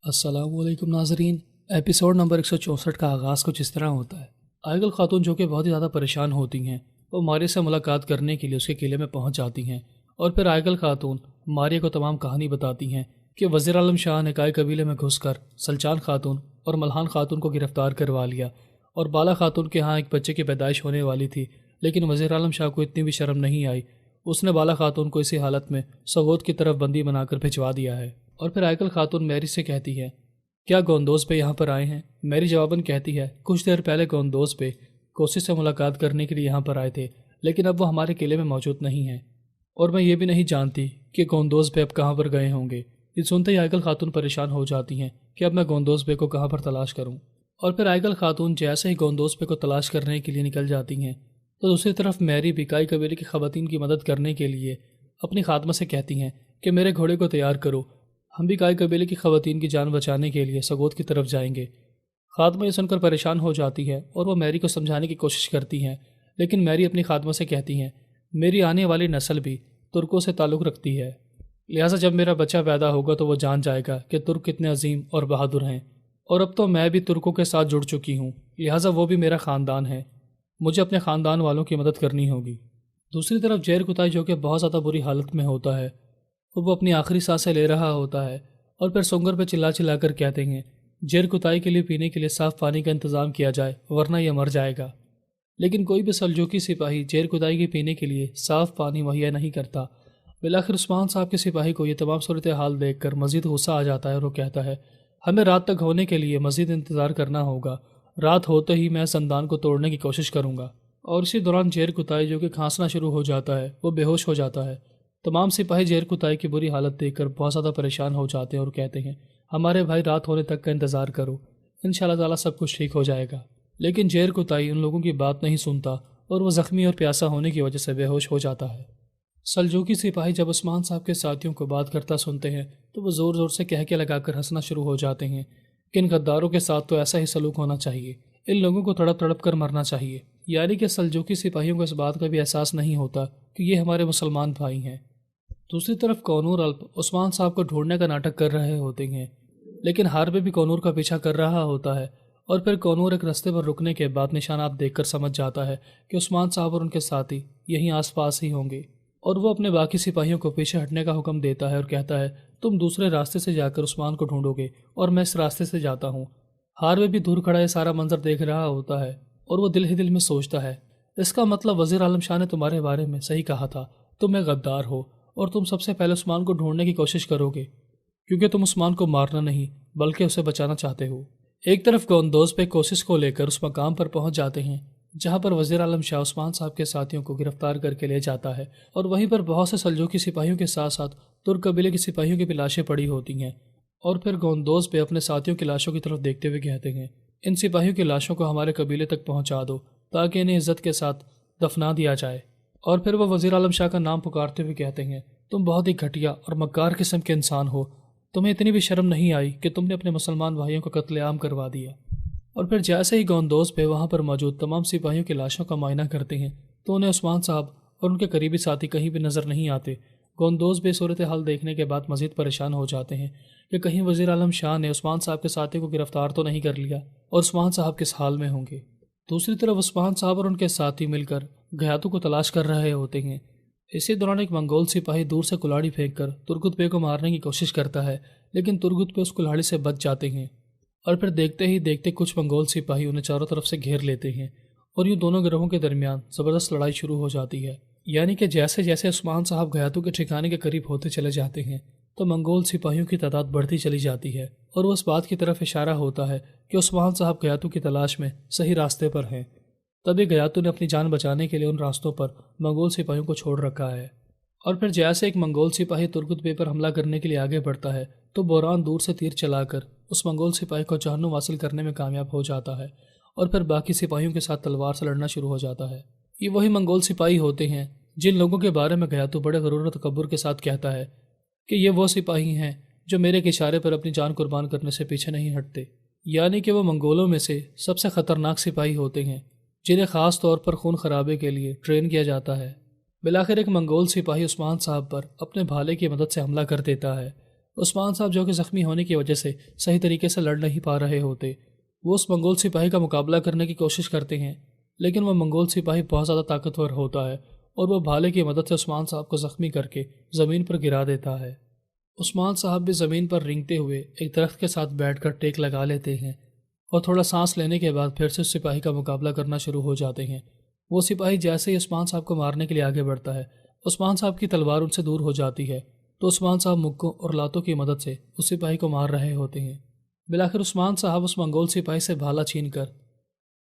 अस्सलाम वालेकुम नाजरीन। एपिसोड नंबर 164 का आगाज़ कुछ इस तरह होता है। आयगल खातून जो कि बहुत ही ज़्यादा परेशान होती हैं, वो मारिया से मुलाकात करने के लिए उसके किले में पहुंच जाती हैं और फिर आयगल खातून मारिया को तमाम कहानी बताती हैं कि वज़ीर आलम शाह ने काय कबीले में घुसकर सलचान खातून और मल्हान खातून को गिरफ़्तार करवा लिया और बाला खातून के यहाँ एक बच्चे की पैदाइश होने वाली थी, लेकिन वज़ीर आलम शाह को इतनी भी शर्म नहीं आई। उसने बाला खातून को इसी हालत में सगोद की तरफ बंदी बनाकर भिजवा दिया है। और फिर आयगल खातून मैरी से कहती है, क्या गोंदोज पे यहाँ पर आए हैं? मैरी जवाबन कहती है, कुछ देर पहले गोंदोज पे कोशिश से मुलाकात करने के लिए यहाँ पर आए थे, लेकिन अब वो हमारे किले में मौजूद नहीं हैं और मैं ये भी नहीं जानती कि गोंदोज पे अब कहाँ पर गए होंगे। ये सुनते ही आयगल खातून परेशान हो जाती हैं कि अब मैं गोंदोज बे को कहाँ पर तलाश करूँ। और फिर आयगल खातून जैसे ही गोंदोज बे को तलाश करने के लिए निकल जाती हैं तो दूसरी तरफ मैरी भी काय कबीले की ख़वातीन की मदद करने के लिए अपनी खात्मा से कहती हैं कि मेरे घोड़े को तैयार करो, हम भी काय कबीले की ख़वातीन की जान बचाने के लिए सगोद की तरफ जाएंगे। खात्मा ये सुनकर परेशान हो जाती है और वो मैरी को समझाने की कोशिश करती हैं, लेकिन मैरी अपनी खात्मा से कहती हैं, मेरी आने वाली नस्ल भी तुर्कों से ताल्लुक़ रखती है, लिहाजा जब मेरा बच्चा पैदा होगा तो वो जान जाएगा कि तुर्क कितने अजीम और बहादुर हैं। और अब तो मैं भी तुर्कों के साथ जुड़ चुकी हूँ, लिहाजा वो भी मेरा ख़ानदान है, मुझे अपने ख़ानदान वालों की मदद करनी होगी। दूसरी तरफ जेर कुताई जो कि बहुत ज़्यादा बुरी हालत में होता है, तो वो अपनी आखिरी सांसें ले रहा होता है और फिर सुंगर पे चिल्ला चिल्ला कर कहते हैं, जेर कुताई के लिए पीने के लिए साफ़ पानी का इंतज़ाम किया जाए वरना यह मर जाएगा। लेकिन कोई भी सल्जूकी सिपाही जेर कुताई के पीने के लिए साफ़ पानी मुहैया नहीं करता। बिलाखिर उस्मान साहब के सिपाही को ये तमाम सूरत हाल देख कर मज़ीद गुस्सा आ जाता है और वो कहता है, हमें रात तक होने के लिए मज़ीद इंतज़ार करना होगा, रात होते ही मैं संदान को तोड़ने की कोशिश करूँगा। और इसी दौरान जेर कुताई जो कि खांसना शुरू हो जाता है वो बेहोश हो जाता है। तमाम सिपाही जेर कुताई की बुरी हालत देखकर बहुत ज़्यादा परेशान हो जाते हैं और कहते हैं, हमारे भाई रात होने तक का इंतज़ार करो, इंशाअल्लाह ताला सब कुछ ठीक हो जाएगा। लेकिन जेर कुताई उन लोगों की बात नहीं सुनता और वह ज़ख्मी और प्यासा होने की वजह से बेहोश हो जाता है। सल्जूकी सिपाही जब उस्मान साहब के साथियों को बात करता सुनते हैं तो वो ज़ोर ज़ोर से कहके लगाकर हंसना शुरू हो जाते हैं कि इन गद्दारों के साथ तो ऐसा ही सलूक होना चाहिए, इन लोगों को तड़प तड़प कर मरना चाहिए। यानी कि सल्जूकी सिपाहियों को इस बात का भी एहसास नहीं होता कि ये हमारे मुसलमान भाई हैं। दूसरी तरफ कौनूर अल्प उस्मान साहब को ढूंढने का नाटक कर रहे होते हैं, लेकिन हार्बे भी कौनूर का पीछा कर रहा होता है और फिर कौनूर एक रास्ते पर रुकने के बाद निशानात देखकर समझ जाता है कि उस्मान साहब और उनके साथी यहीं आसपास ही होंगे और वो अपने बाकी सिपाहियों को पीछे हटने का हुक्म देता है और कहता है, तुम दूसरे रास्ते से जाकर उस्मान को ढूंढोगे और मैं इस रास्ते से जाता हूँ। हार्बे भी दूर खड़ा ये सारा मंजर देख रहा होता है और वो दिल ही दिल में सोचता है, इसका मतलब वज़ीर आलम शाह ने तुम्हारे बारे में सही कहा था, तुम एक गद्दार हो और तुम सबसे पहले उस्मान को ढूंढने की कोशिश करोगे क्योंकि तुम उस्मान को मारना नहीं बल्कि उसे बचाना चाहते हो। एक तरफ गोंदोज पे कोशिश को लेकर उस मकाम पर पहुंच जाते हैं जहां पर वज़ीर आलम शाह उस्मान साहब के साथियों को गिरफ्तार करके ले जाता है और वहीं पर बहुत से सल्जूकी सिपाहियों के साथ साथ तुर्क कबीले की सिपाहियों की भी लाशें पड़ी होती हैं। और फिर गोंदोज पे अपने साथियों की लाशों की तरफ देखते हुए कहते हैं, इन सिपाहियों की लाशों को हमारे कबीले तक पहुँचा दो ताकि इन्हें इज्जत के साथ दफना दिया जाए। और फिर वह वज़ीर आलम शाह का नाम पुकारते हुए कहते हैं, तुम बहुत ही घटिया और मक्कार किस्म के इंसान हो, तुम्हें इतनी भी शर्म नहीं आई कि तुमने अपने मुसलमान भाइयों को कत्लेआम करवा दिया। और फिर जैसे ही गोंदोज पे वहाँ पर मौजूद तमाम सिपाहियों की लाशों का मायना करते हैं तो उन्हें उस्मान साहब और उनके करीबी साथी कहीं भी नज़र नहीं आते। गोंदोज पे सूरत हाल देखने के बाद मज़ीद परेशान हो जाते हैं कि कहीं वज़ीर आलम शाह ने उस्मान साहब के साथी को गिरफ्तार तो नहीं कर लिया और उस्मान साहब किस हाल में होंगे। दूसरी तरफ उस्मान साहब और उनके साथी मिलकर घयातों को तलाश कर रहे होते हैं। इसी दौरान एक मंगोल सिपाही दूर से कुल्हाड़ी फेंककर तुर्गुत बे को मारने की कोशिश करता है, लेकिन तुर्गुत बे उस कुल्हाड़ी से बच जाते हैं और फिर देखते ही देखते कुछ मंगोल सिपाही उन्हें चारों तरफ से घेर लेते हैं और यूँ दोनों गिरोहों के दरमियान ज़बरदस्त लड़ाई शुरू हो जाती है। यानी कि जैसे जैसे उस्मान साहब घयातों के ठिकाने के करीब होते चले जाते हैं तो मंगोल सिपाहियों की तादाद बढ़ती चली जाती है और वो इस बात की तरफ इशारा होता है कि उस्मान साहब घयातों की तलाश में सही रास्ते पर हैं। तभी घयातों ने अपनी जान बचाने के लिए उन रास्तों पर मंगोल सिपाहियों को छोड़ रखा है। और फिर जैसे एक मंगोल सिपाही तुर्गुत बे पर हमला करने के लिए आगे बढ़ता है तो बोरान दूर से तीर चलाकर उस मंगोल सिपाही को जहन्नुम हासिल करने में कामयाब हो जाता है और फिर बाकी सिपाहियों के साथ तलवार से लड़ना शुरू हो जाता है। ये वही मंगोल सिपाही होते हैं जिन लोगों के बारे में घयातू बड़े गरूर और तकब्बुर के साथ कहता है कि ये वो सिपाही हैं जो मेरे के इशारे पर अपनी जान कुर्बान करने से पीछे नहीं हटते। यानी कि वो मंगोलों में से सबसे ख़तरनाक सिपाही होते हैं जिन्हें ख़ास तौर पर खून खराबे के लिए ट्रेन किया जाता है। बिलाखिर एक मंगोल सिपाही उस्मान साहब पर अपने भाले की मदद से हमला कर देता है عثمان صاحب جو کہ زخمی ہونے کی وجہ سے صحیح طریقے سے لڑ نہیں پا رہے ہوتے، وہ اس منگول سپاہی کا مقابلہ کرنے کی کوشش کرتے ہیں، لیکن وہ منگول سپاہی بہت زیادہ طاقتور ہوتا ہے اور وہ بھالے کی مدد سے عثمان صاحب کو زخمی کر کے زمین پر گرا دیتا ہے۔ عثمان صاحب بھی زمین پر رینگتے ہوئے ایک درخت کے ساتھ بیٹھ کر ٹیک لگا لیتے ہیں اور تھوڑا سانس لینے کے بعد پھر سے اس سپاہی کا مقابلہ کرنا شروع ہو جاتے ہیں۔ وہ سپاہی جیسے ہی عثمان صاحب کو مارنے کے لیے آگے بڑھتا ہے، عثمان صاحب کی تلوار ان سے دور ہو جاتی ہے، تو عثمان صاحب مکوں اور لاتوں کی مدد سے اس سپاہی کو مار رہے ہوتے ہیں۔ بالآخر عثمان صاحب اس منگول سپاہی سے بھالا چھین کر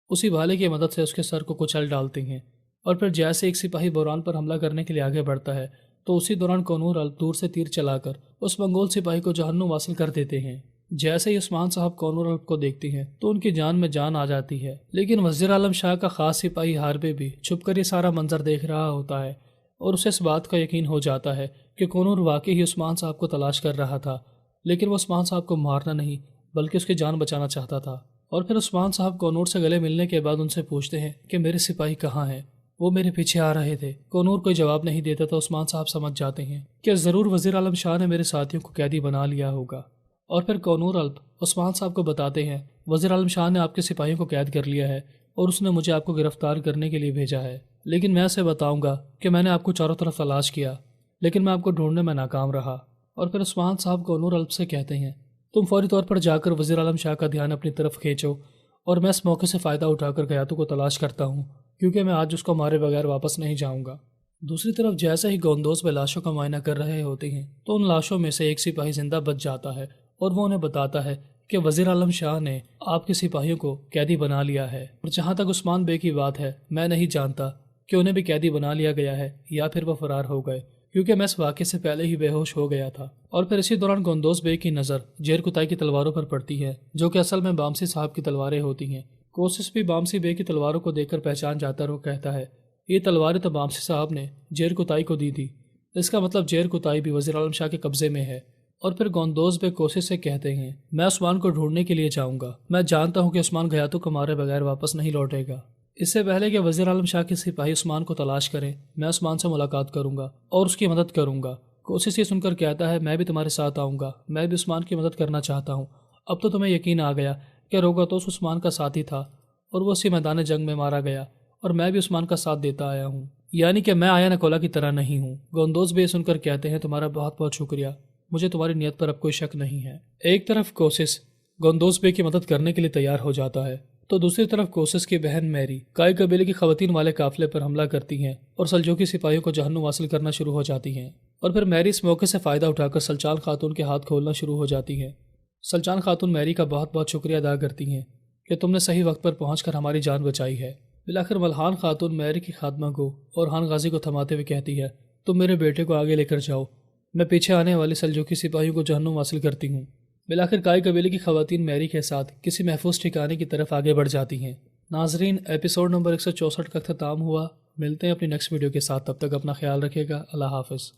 اسی بھالے کی مدد سے اس کے سر کو کچل ڈالتے ہیں، اور پھر جیسے ایک سپاہی بوران پر حملہ کرنے کے لیے آگے بڑھتا ہے تو اسی دوران کونور الپ دور سے تیر چلا کر اس منگول سپاہی کو جہنم واصل کر دیتے ہیں۔ جیسے ہی عثمان صاحب کونور الپ کو دیکھتے ہیں تو ان کی جان میں جان آ جاتی ہے، لیکن وزیر عالم شاہ کا خاص سپاہی حاربے بھی چھپ کر یہ سارا منظر دیکھ رہا ہوتا ہے اور اسے اس بات کا یقین ہو جاتا ہے کہ کونور واقعی ہی عثمان صاحب کو تلاش کر رہا تھا، لیکن وہ عثمان صاحب کو مارنا نہیں بلکہ اس کی جان بچانا چاہتا تھا۔ اور پھر عثمان صاحب کونور سے گلے ملنے کے بعد ان سے پوچھتے ہیں کہ میرے سپاہی کہاں ہیں، وہ میرے پیچھے آ رہے تھے۔ کونور کوئی جواب نہیں دیتا تو عثمان صاحب سمجھ جاتے ہیں کہ ضرور وزیر عالم شاہ نے میرے ساتھیوں کو قیدی بنا لیا ہوگا، اور پھر کونور الپ عثمان صاحب کو بتاتے ہیں وزیر عالم شاہ نے آپ کے سپاہیوں کو قید کر لیا ہے اور اس نے مجھے آپ کو گرفتار کرنے کے لیے بھیجا ہے، لیکن میں اسے بتاؤں گا کہ میں نے آپ کو چاروں طرف تلاش کیا لیکن میں آپ کو ڈھونڈنے میں ناکام رہا۔ اور پھر عثمان صاحب کونور الپ سے کہتے ہیں تم فوری طور پر جا کر وزیر عالم شاہ کا دھیان اپنی طرف کھینچو، اور میں اس موقع سے فائدہ اٹھا کر گیاتو کو تلاش کرتا ہوں کیونکہ میں آج اس کو مارے بغیر واپس نہیں جاؤں گا۔ دوسری طرف جیسے ہی گوندوز میں لاشوں کا معائنہ کر رہے ہوتے ہیں تو ان لاشوں میں سے ایک سپاہی زندہ بچ جاتا ہے اور وہ انہیں بتاتا ہے کہ وزیر عالم شاہ نے آپ کے سپاہیوں کو قیدی بنا لیا ہے، اور جہاں تک عثمان بے کی بات ہے میں نہیں جانتا کہ انہیں بھی قیدی بنا لیا گیا ہے یا پھر وہ فرار ہو گئے، کیونکہ میں اس واقعے سے پہلے ہی بے ہوش ہو گیا تھا۔ اور پھر اسی دوران گوندوز بے کی نظر جیر کتائی کی تلواروں پر پڑتی ہے جو کہ اصل میں بامسی صاحب کی تلواریں ہوتی ہیں۔ کوسس بھی بامسی بے کی تلواروں کو دیکھ کر پہچان جاتا اور وہ کہتا ہے یہ تلواریں تو بامسی صاحب نے جیر کتائی کو دی تھی، اس کا مطلب جیر کتائی بھی وزیر عالم شاہ کے قبضے میں ہے۔ اور پھر گوندوز بے کوسس سے کہتے ہیں میں عثمان کو ڈھونڈنے کے لیے جاؤں گا، میں جانتا ہوں کہ عثمان گیاتو کو مارے بغیر واپس نہیں لوٹے گا۔ اس سے پہلے کہ وزیر عالم شاہ کے سپاہی عثمان کو تلاش کریں میں عثمان سے ملاقات کروں گا اور اس کی مدد کروں گا۔ کوسس یہ سن کر کہتا ہے میں بھی تمہارے ساتھ آؤں گا، میں بھی عثمان کی مدد کرنا چاہتا ہوں۔ اب تو تمہیں یقین آ گیا کہ روگاتوس عثمان کا ساتھی تھا اور وہ اسی میدان جنگ میں مارا گیا، اور میں بھی عثمان کا ساتھ دیتا آیا ہوں، یعنی کہ میں آیا نکولا کی طرح نہیں ہوں۔ گوندوز بے سن کر کہتے ہیں تمہارا بہت بہت شکریہ، مجھے تمہاری نیت پر اب کوئی شک نہیں ہے۔ ایک طرف کوسس گوندوز بے کی مدد کرنے کے لیے تیار ہو جاتا ہے تو دوسری طرف کوسس کی بہن میری کائی قبیلے کی خواتین والے قافلے پر حملہ کرتی ہیں اور سلجوقی سپاہیوں کو جہنم حاصل کرنا شروع ہو جاتی ہیں، اور پھر میری اس موقع سے فائدہ اٹھا کر سلچان خاتون کے ہاتھ کھولنا شروع ہو جاتی ہیں۔ سلچان خاتون میری کا بہت بہت شکریہ ادا کرتی ہیں کہ تم نے صحیح وقت پر پہنچ کر ہماری جان بچائی ہے۔ بالآخر ملحان خاتون میری کی خادمہ کو اور ہان غازی کو تھماتے ہوئے کہتی ہے تم میرے بیٹے کو آگے لے کر جاؤ، میں پیچھے آنے والے سلجوقی سپاہیوں کو جہنم حاصل کرتی ہوں۔ بالآخر کائی قبیلے کی خواتین میری کے ساتھ کسی محفوظ ٹھکانے کی طرف آگے بڑھ جاتی ہیں۔ ناظرین، ایپیسوڈ نمبر 164 کا اختتام ہوا۔ ملتے ہیں اپنی نیکسٹ ویڈیو کے ساتھ، تب تک اپنا خیال رکھیے گا۔ اللہ حافظ۔